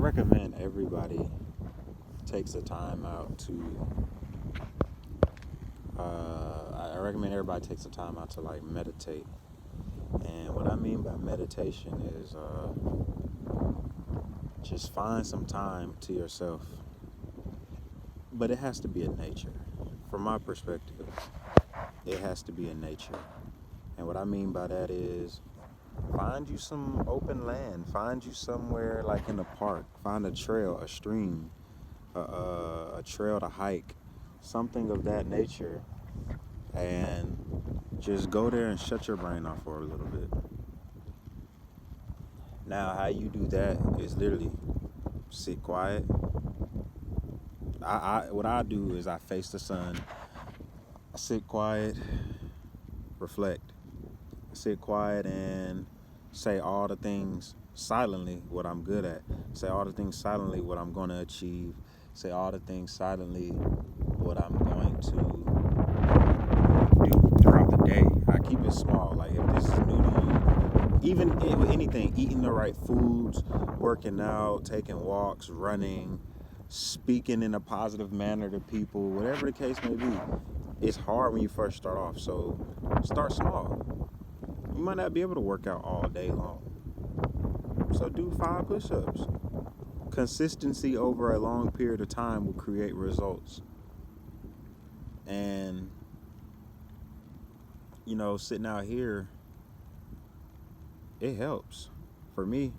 recommend everybody takes the time out to. I recommend everybody takes the time out to like meditate. And what I mean by meditation is just find some time to yourself. But it has to be in nature. From my perspective, it has to be in nature. And what I mean by that is find you some open land. Find you somewhere like in the park. Find a trail, a stream, a trail to hike, something of that nature. And just go there and shut your brain off for a little bit. Now, how you do that is literally sit quiet. What I do is I face the sun. I sit quiet, reflect. I sit quiet and say all the things silently what I'm good at. Say all the things silently what I'm going to achieve. Say all the things silently what I'm going to do throughout the day. I keep it small. Like if this is new to you, even with anything, eating the right foods, working out, taking walks, running, speaking in a positive manner to people, whatever the case may be, it's hard when you first start off. So start small. You might not be able to work out all day long. So do 5 push-ups. Consistency over a long period of time will create results. And, sitting out here, it helps. For me,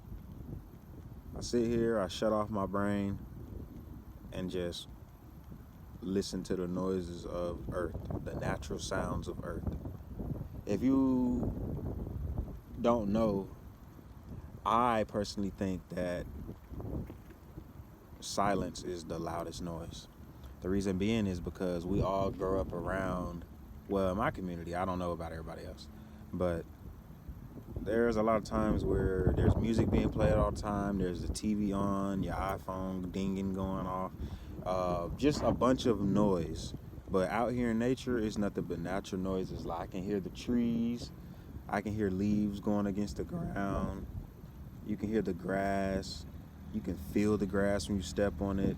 I sit here, I shut off my brain, and just listen to the noises of earth, the natural sounds of earth. If you don't know, I personally think that silence is the loudest noise. The reason being is because we all grow up around, well, in my community, I don't know about everybody else, but there's a lot of times where there's music being played all the time, there's the TV on, your iPhone dinging going off, just a bunch of noise. But out here in nature, it's nothing but natural noises. Like I can hear the trees, I can hear leaves going against the ground, you can hear the grass, you can feel the grass when you step on it.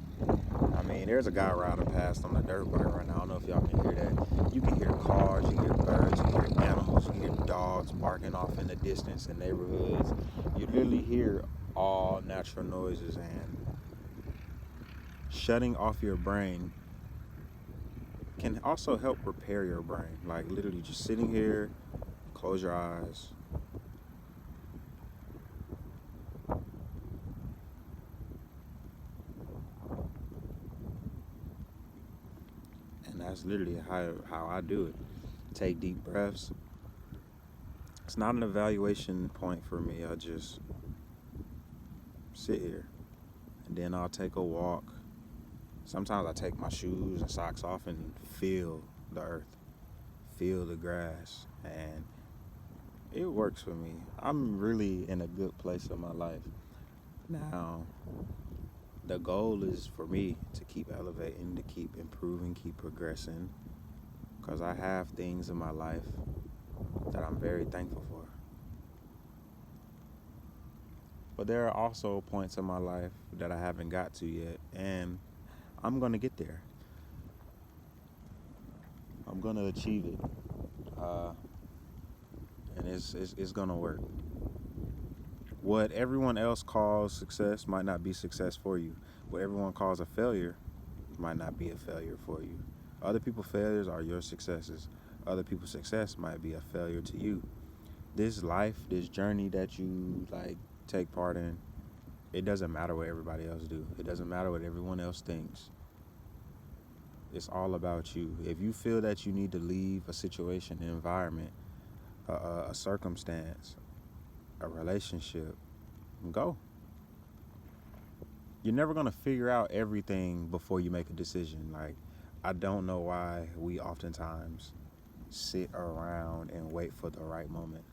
I mean, there's a guy riding past on a dirt bike right now. I don't know if y'all can hear that. You can hear cars, you can hear birds, you can hear animals, you can hear dogs barking off in the distance in neighborhoods. You literally hear all natural noises, and shutting off your brain can also help repair your brain. Like literally just sitting here, close your eyes. And that's literally how I do it. Take deep breaths. It's not an evaluation point for me. I just sit here. And then I'll take a walk. Sometimes I take my shoes and socks off and feel the earth, feel the grass, and it works for me. I'm really in a good place in my life. Now, the goal is for me to keep elevating, to keep improving, keep progressing, because I have things in my life that I'm very thankful for. But there are also points in my life that I haven't got to yet, and I'm going to get there. I'm going to achieve it. And it's going to work. What everyone else calls success might not be success for you. What everyone calls a failure might not be a failure for you. Other people's failures are your successes. Other people's success might be a failure to you. This life, this journey that you take part in, it doesn't matter what everybody else do. It doesn't matter what everyone else thinks. It's all about you. If you feel that you need to leave a situation, an environment, a circumstance, a relationship, go. You're never going to figure out everything before you make a decision. Like, I don't know why we oftentimes sit around and wait for the right moment.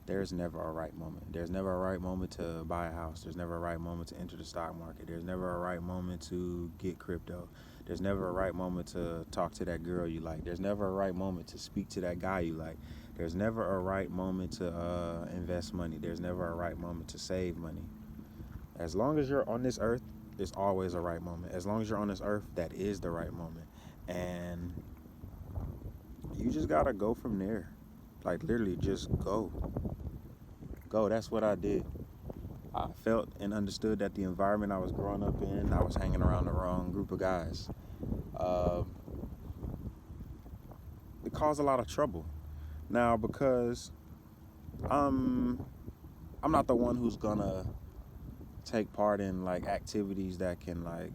There's never a right moment. There's never a right moment to buy a house. There's never a right moment to enter the stock market. There's never a right moment to get crypto. There's never a right moment to talk to that girl you like. There's never a right moment to speak to that guy you like. There's never a right moment to invest money. There's never a right moment to save money. As long as you're on this earth, it's always a right moment. As long as you're on this earth, that is the right moment. And you just gotta go from there. Like literally just go. Go. That's what I did. I felt and understood that the environment I was growing up in, I was hanging around the wrong group of guys. Um, it caused a lot of trouble. Now, because I'm not the one who's gonna take part in like activities that can like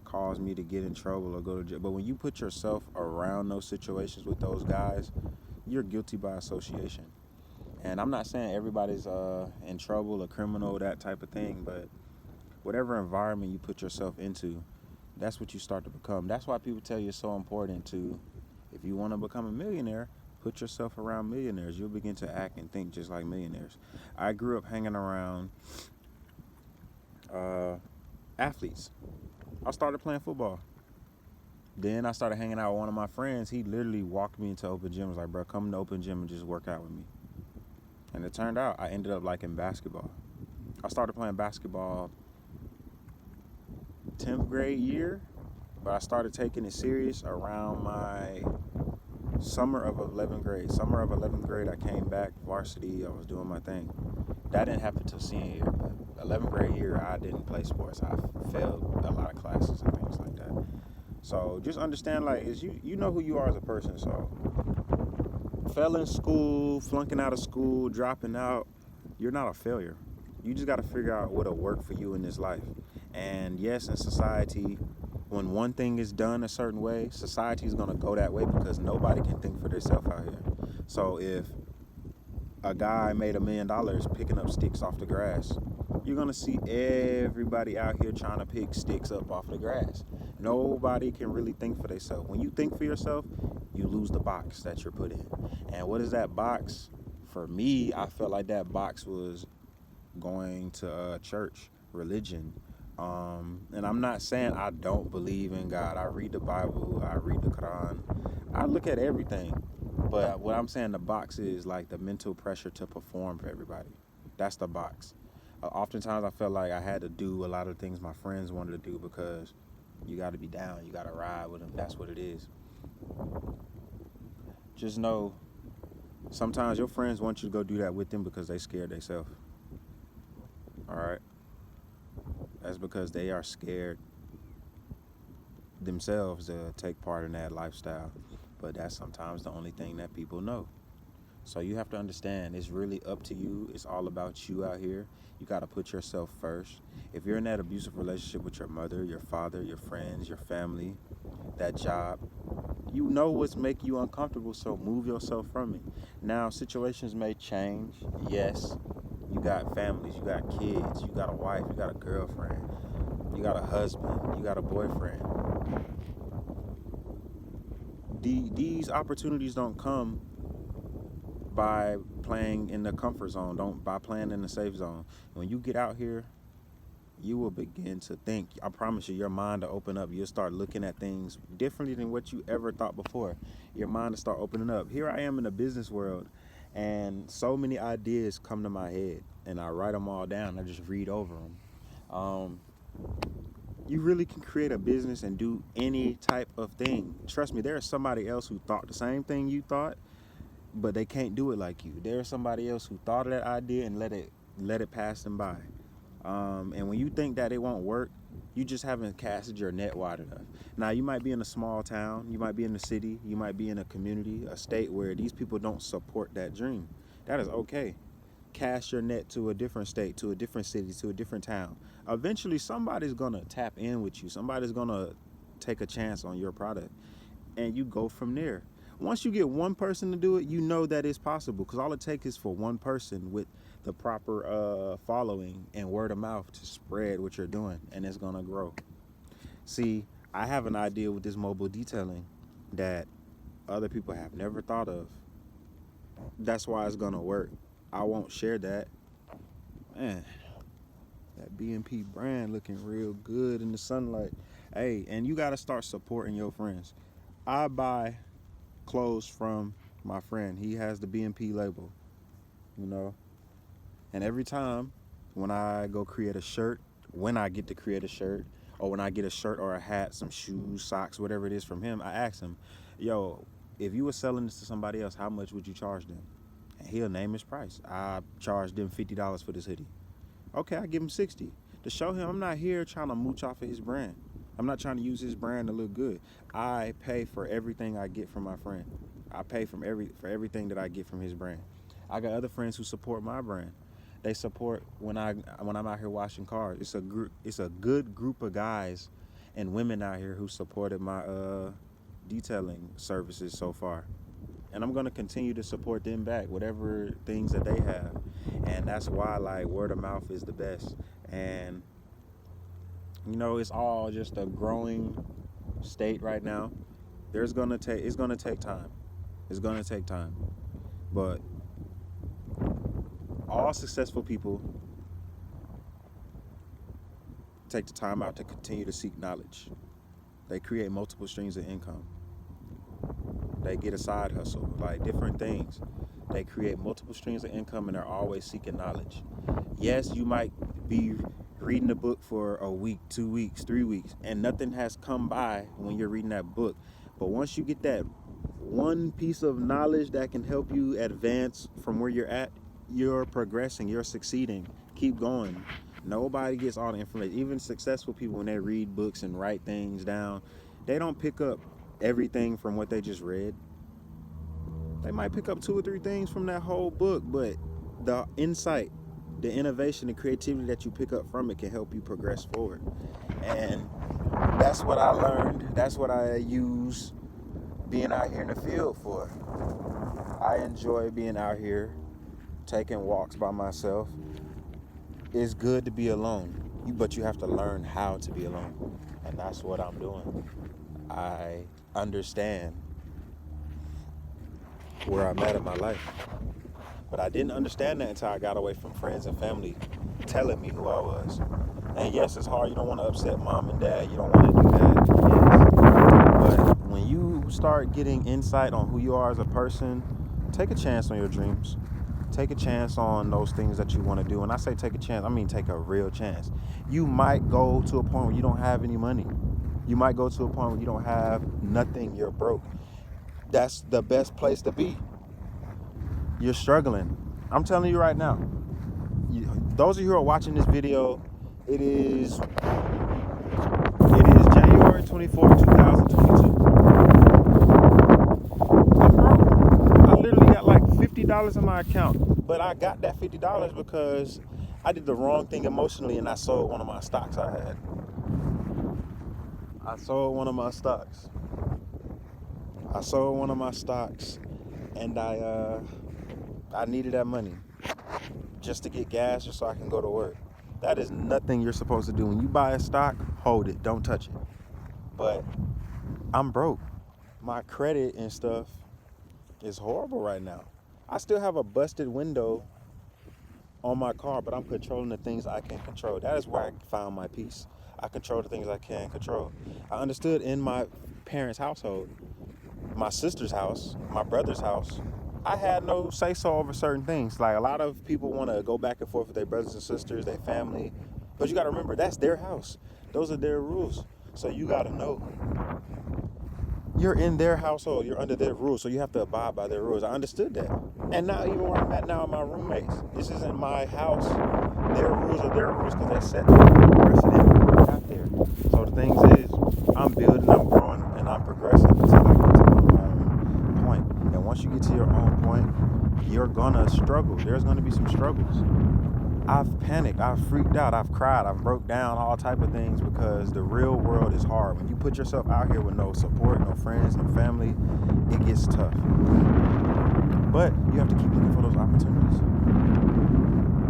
cause me to get in trouble or go to jail. But when you put yourself around those situations with those guys, you're guilty by association. And I'm not saying everybody's in trouble, a criminal, that type of thing, but whatever environment you put yourself into, that's what you start to become. That's why people tell you it's so important to, if you want to become a millionaire, put yourself around millionaires. You'll begin to act and think just like millionaires. I grew up hanging around athletes. I started playing football. Then I started hanging out with one of my friends. He literally walked me into open gym. Was like, bro, come to open gym and just work out with me. And it turned out I ended up liking basketball. I started playing basketball 10th grade year, but I started taking it serious around my summer of 11th grade. Summer of 11th grade, I came back varsity. I was doing my thing. That didn't happen till senior year. But 11th grade year, I didn't play sports. I failed a lot of classes and things like that. So just understand, like, is you know who you are as a person. So failing school, flunking out of school, dropping out, you're not a failure. You just got to figure out what'll work for you in this life. And yes, in society, when one thing is done a certain way, society is going to go that way because nobody can think for themselves out here. So if a guy made $1 million picking up sticks off the grass, you're going to see everybody out here trying to pick sticks up off the grass. Nobody can really think for themselves. When you think for yourself, you lose the box that you're put in. And what is that box? For me, I felt like that box was going to church, religion. And I'm not saying I don't believe in God. I read the Bible, I read the Quran, I look at everything. But what I'm saying, the box is like the mental pressure to perform for everybody. That's the box. Oftentimes I felt like I had to do a lot of things my friends wanted to do because you got to be down, you got to ride with them. That's what it is. Just know, sometimes your friends want you to go do that with them because they scared themselves. All right? That's because they are scared themselves to take part in that lifestyle. But that's sometimes the only thing that people know. So you have to understand, it's really up to you. It's all about you out here. You got to put yourself first. If you're in that abusive relationship with your mother, your father, your friends, your family, that job, you know what's making you uncomfortable, so move yourself from it. Now, situations may change. Yes, you got families, you got kids, you got a wife, you got a girlfriend, you got a husband, you got a boyfriend. These opportunities don't come by playing in the comfort zone, don't by playing in the safe zone. When you get out here, you will begin to think. I promise you, your mind will open up. You'll start looking at things differently than what you ever thought before. Your mind will start opening up. Here I am in the business world, and so many ideas come to my head, and I write them all down. I just read over them. You really can create a business and do any type of thing. Trust me, there is somebody else who thought the same thing you thought, but they can't do it like you. There's somebody else who thought of that idea and let it pass them by. And when you think that it won't work, you just haven't casted your net wide enough. Now, you might be in a small town, you might be in a city, you might be in a community, a state where these people don't support that dream. That is okay. Cast your net to a different state, to a different city, to a different town. Eventually, somebody's gonna tap in with you. Somebody's gonna take a chance on your product, and you go from there. Once you get one person to do it, you know that it's possible, because all it takes is for one person with the proper following and word of mouth to spread what you're doing, and it's gonna grow. See, I have an idea with this mobile detailing that other people have never thought of. That's why it's gonna work. I won't share that. Man, that BNP brand looking real good in the sunlight. Hey, and you gotta start supporting your friends. I buy clothes from my friend. He has the BNP label, you know. And every time when I go create a shirt, when I get to create a shirt, or when I get a shirt or a hat, some shoes, socks, whatever it is from him, I ask him, yo, if you were selling this to somebody else, how much would you charge them? And he'll name his price. I charge them $50 for this hoodie. Okay, I give him 60 to show him I'm not here trying to mooch off of his brand. I'm not trying to use his brand to look good. I pay for everything I get from my friend. I pay for everything that I get from his brand. I got other friends who support my brand. They support when I'm out here washing cars. It's a good group of guys and women out here who supported my detailing services so far. And I'm gonna continue to support them back, whatever things that they have. And that's why like word of mouth is the best. And it's all just a growing state right now. It's gonna take time. It's gonna take time. But all successful people take the time out to continue to seek knowledge. They create multiple streams of income. They get a side hustle, like different things. They create multiple streams of income and they're always seeking knowledge. Yes, you might be reading a book for a week, 2 weeks, 3 weeks, and nothing has come by when you're reading that book. But once you get that one piece of knowledge that can help you advance from where you're at, you're progressing, you're succeeding. Keep going. Nobody gets all the information. Even successful people, when they read books and write things down, they don't pick up everything from what they just read. They might pick up 2 or 3 things from that whole book, but the insight, the innovation, the creativity that you pick up from it can help you progress forward. And that's what I learned. That's what I use being out here in the field for. I enjoy being out here, taking walks by myself. It's good to be alone, but you have to learn how to be alone. And that's what I'm doing. I understand where I'm at in my life. But I didn't understand that until I got away from friends and family telling me who I was. And yes, it's hard. You don't want to upset mom and dad. You don't want to do that. Yes. But when you start getting insight on who you are as a person, take a chance on your dreams. Take a chance on those things that you want to do. And I say take a chance, I mean take a real chance. You might go to a point where you don't have any money. You might go to a point where you don't have nothing, you're broke. That's the best place to be. You're struggling. I'm telling you right now. Those of you who are watching this video, it is January 24th, 2022. I'm broke. I literally got like $50 in my account, but I got that $50 because I did the wrong thing emotionally and I sold one of my stocks I had. I sold one of my stocks and I needed that money just to get gas just so I can go to work. That is nothing you're supposed to do. When you buy a stock, hold it, don't touch it. But I'm broke. My credit and stuff is horrible right now. I still have a busted window on my car, but I'm controlling the things I can control. That is where I found my peace. I control the things I can control. I understood in my parents' household, my sister's house, my brother's house, I had no say-so over certain things. Like a lot of people want to go back and forth with their brothers and sisters, their family. But you got to remember, that's their house. Those are their rules. So you got to know. You're in their household. You're under their rules. So you have to abide by their rules. I understood that. And now even where I'm at now with my roommates, this isn't my house. Their rules are their rules because they set precedent out there. So the thing is, I'm building, I'm growing, and I'm progressing until I get to my own point. And once you get to your own point, you're gonna struggle. There's gonna be some struggles. I've panicked, I've freaked out, I've cried, I've broke down, all type of things because the real world is hard. When you put yourself out here with no support, no friends, no family, it gets tough. But you have to keep looking for those opportunities.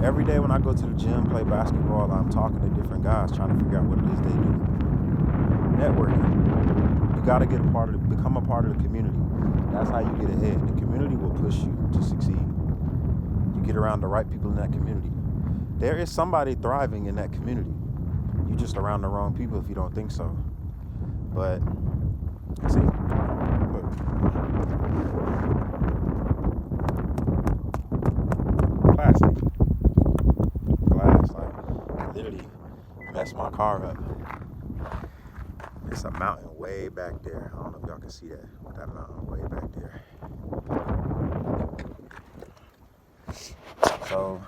Every day when I go to the gym, play basketball, I'm talking to different guys, trying to figure out what it is they do. Networking. You gotta become a part of the community. That's how you get ahead. The community will push you to succeed. You get around the right people in that community. There is somebody thriving in that community. You just around the wrong people if you don't think so. But see, look. Plastic. Glass, like mess my car up. It's a mountain way back there. I don't know if y'all can see that, but that mountain way back there. So,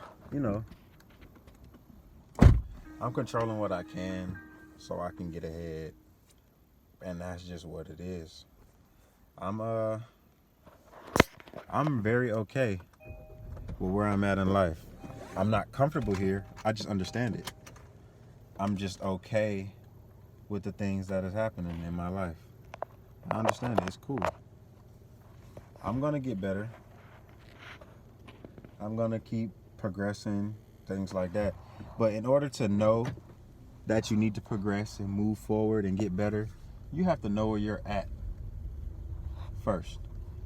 I'm controlling what I can so I can get ahead. And that's just what it is. I'm very okay with where I'm at in life. I'm not comfortable here. I just understand it. I'm just okay with the things that is happening in my life. I understand it. It's cool. I'm going to get better. I'm going to keep progressing, things like that. But in order to know that you need to progress and move forward and get better, you have to know where you're at first.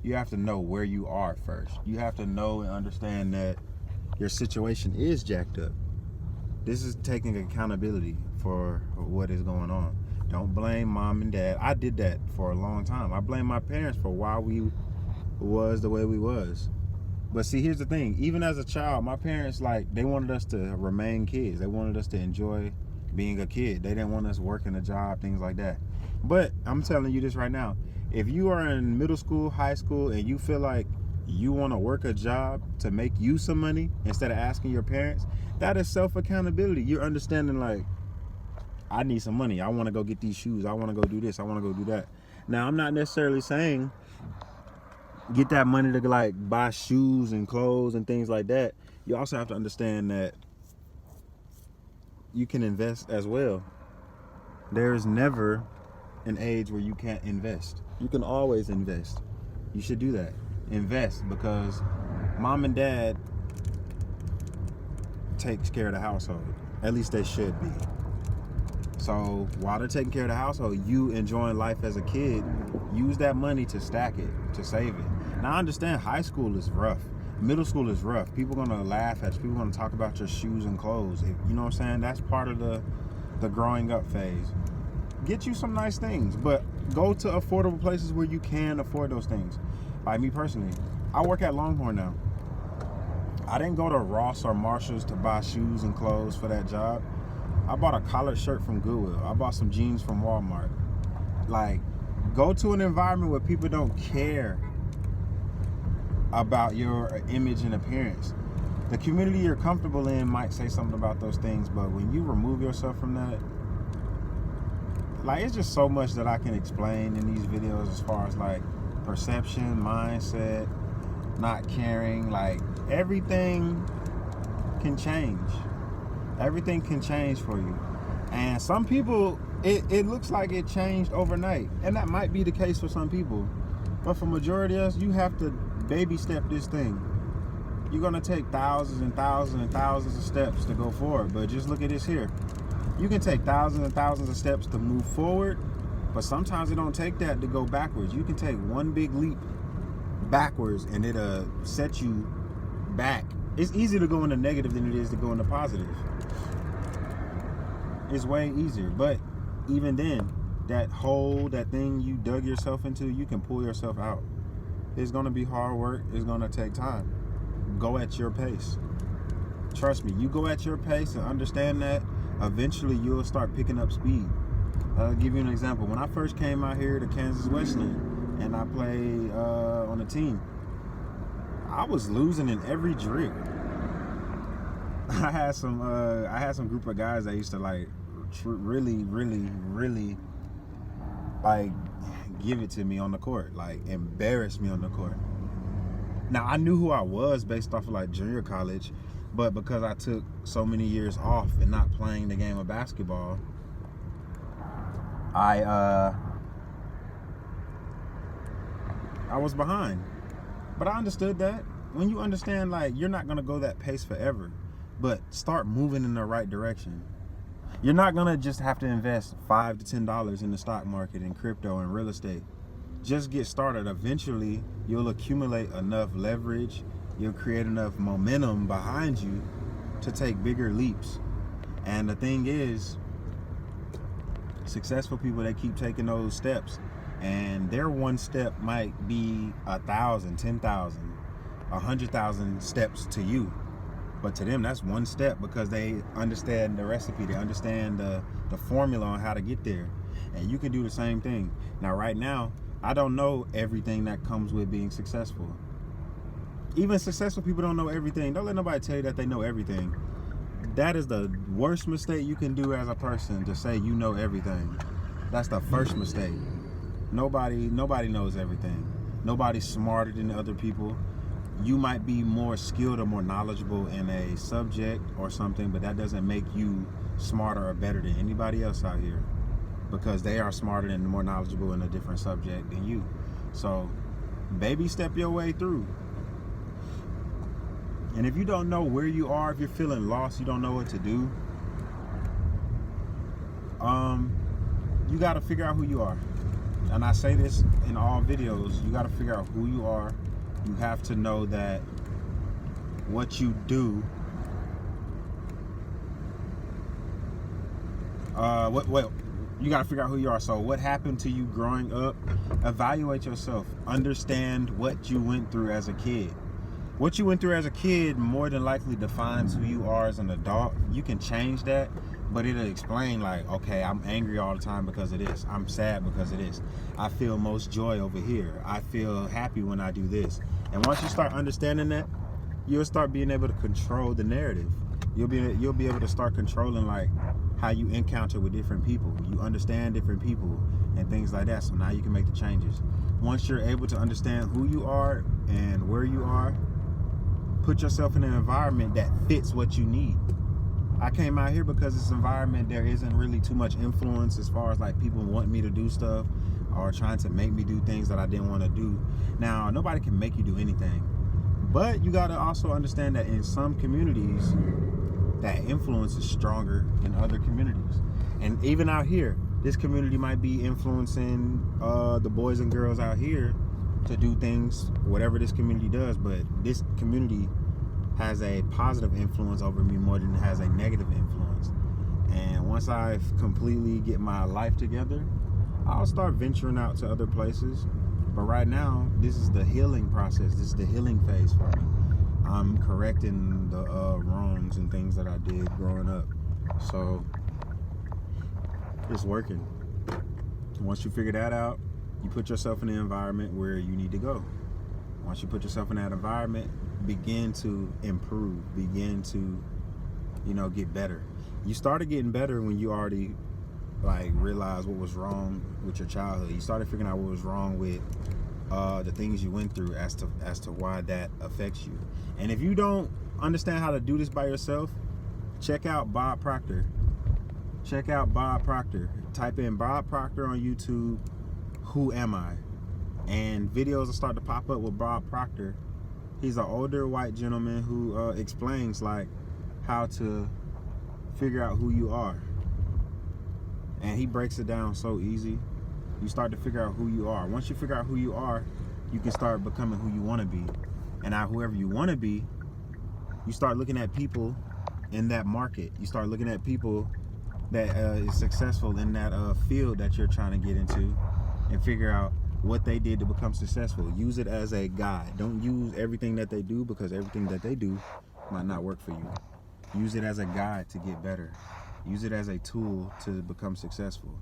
You have to know where you are first. You have to know and understand that your situation is jacked up. This is taking accountability for what is going on. Don't blame mom and dad. I did that for a long time. I blame my parents for why we was the way we was. But see, here's the thing. Even as a child, my parents, they wanted us to remain kids. They wanted us to enjoy being a kid. They didn't want us working a job, things like that. But I'm telling you this right now. If you are in middle school, high school, and you feel like you want to work a job to make you some money instead of asking your parents, that is self-accountability. You're understanding, I need some money. I want to go get these shoes. I want to go do this. I want to go do that. Now, I'm not necessarily saying get that money to buy shoes and clothes and things like that. You also have to understand that you can invest as well. There's never an age where you can't invest. You can always invest. You should do that. Invest, because mom and dad takes care of the household. At least they should be. So while they're taking care of the household, you enjoying life as a kid, use that money to stack it, to save it. Now I understand high school is rough. Middle school is rough. People are gonna laugh at you. People are gonna talk about your shoes and clothes. You know what I'm saying? That's part of the growing up phase. Get you some nice things, but go to affordable places where you can afford those things. Like me personally, I work at Longhorn now. I didn't go to Ross or Marshalls to buy shoes and clothes for that job. I bought a collared shirt from Goodwill. I bought some jeans from Walmart. Go to an environment where people don't care about your image and appearance. The community you're comfortable in might say something about those things, but when you remove yourself from that, it's just so much that I can explain in these videos as far as perception, mindset, not caring. Everything can change. Everything can change for you. And some people, it looks like it changed overnight. And that might be the case for some people. But for majority of us, you have to baby step this thing. You're going to take thousands and thousands and thousands of steps to go forward. But just look at this here. You can take thousands and thousands of steps to move forward, but sometimes it don't take that to go backwards. You can take one big leap backwards and it'll set you back. It's easier to go in the negative than it is to go in the positive. It's way easier. But even then, that hole, that thing you dug yourself into, you can pull yourself out. It's going to be hard work. It's going to take time. Go at your pace. Trust me, you go at your pace and understand that, eventually you'll start picking up speed. I'll give you an example. When I first came out here to Kansas Westland and I played on a team, I was losing in every drill. I had some group of guys that used to really give it to me on the court, embarrass me on the court. Now I knew who I was based off of junior college, but because I took so many years off and not playing the game of basketball, I was behind. But I understood that. When you understand, you're not going to go that pace forever, but start moving in the right direction. You're not going to just have to invest $5 to $10 in the stock market and crypto and real estate. Just get started. Eventually, you'll accumulate enough leverage. You'll create enough momentum behind you to take bigger leaps. And the thing is, successful people, they keep taking those steps, and their one step might be 1,000, 10,000, 100,000 steps to you. But to them, that's one step because they understand the recipe. They understand the formula on how to get there. And you can do the same thing. Now, right now, I don't know everything that comes with being successful. Even successful people don't know everything. Don't let nobody tell you that they know everything. That is the worst mistake you can do as a person, to say you know everything. That's the first mistake. Nobody knows everything. Nobody's smarter than other people. You might be more skilled or more knowledgeable in a subject or something, but that doesn't make you smarter or better than anybody else out here, because they are smarter and more knowledgeable in a different subject than you. So baby step your way through. And if you don't know where you are, if you're feeling lost, you don't know what to do, you got to figure out who you are. And I say this in all videos, you got to figure out who you are. You have to know that what you do, you got to figure out who you are. So what happened to you growing up? Evaluate yourself. Understand what you went through as a kid. What you went through as a kid more than likely defines who you are as an adult. You can change that, but it'll explain, like, okay, I'm angry all the time because of this. I'm sad because of this. I feel most joy over here. I feel happy when I do this. And once you start understanding that, you'll start being able to control the narrative. You'll be able to start controlling, like, how you encounter with different people. You understand different people and things like that. So now you can make the changes. Once you're able to understand who you are and where you are, put yourself in an environment that fits what you need. I came out here because this environment, there isn't really too much influence as far as like people want me to do stuff or trying to make me do things that I didn't want to do. Now, nobody can make you do anything, but you got to also understand that in some communities, that influence is stronger than other communities. And even out here, this community might be influencing the boys and girls out here to do things, whatever this community does, but this community has a positive influence over me more than it has a negative influence. And once I completely get my life together, I'll start venturing out to other places. But right now, this is the healing process. This is the healing phase for me. I'm correcting the wrongs and things that I did growing up. So it's working. Once you figure that out, you put yourself in the environment where you need to go. Once you put yourself in that environment, begin to improve, begin to, get better. You started getting better when you already realized what was wrong with your childhood. You started figuring out what was wrong with the things you went through as to why that affects you. And if you don't understand how to do this by yourself, check out Bob Proctor. Check out Bob Proctor. Type in Bob Proctor on YouTube. Who am I? And videos will start to pop up with Bob Proctor. He's an older white gentleman who explains how to figure out who you are. And he breaks it down so easy. You start to figure out who you are. Once you figure out who you are, you can start becoming who you want to be. And now whoever you want to be, you start looking at people in that market. You start looking at people that is successful in that field that you're trying to get into, and figure out what they did to become successful. Use it as a guide. Don't use everything that they do, because everything that they do might not work for you. Use it as a guide to get better. Use it as a tool to become successful.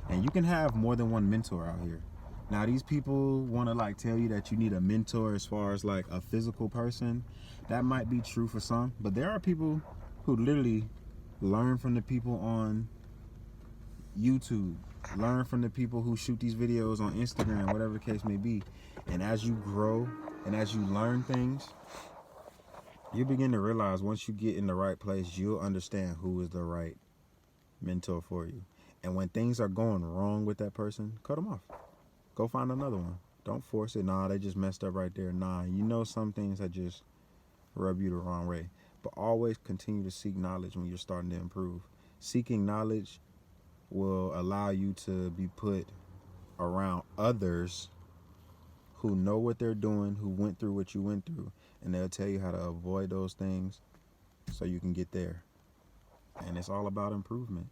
And you can have more than one mentor out here. Now, these people want to tell you that you need a mentor as far as a physical person. That might be true for some, but there are people who literally learn from the people on YouTube, learn from the people who shoot these videos on Instagram, whatever the case may be. And as you grow and as you learn things, you begin to realize, once you get in the right place, you'll understand who is the right mentor for you. And when things are going wrong with that person, cut them off. Go find another one. Don't force it. Nah, they just messed up right there. Nah, some things that just rub you the wrong way. But always continue to seek knowledge when you're starting to improve. Seeking knowledge will allow you to be put around others who know what they're doing, who went through what you went through, and they'll tell you how to avoid those things so you can get there. And it's all about improvement.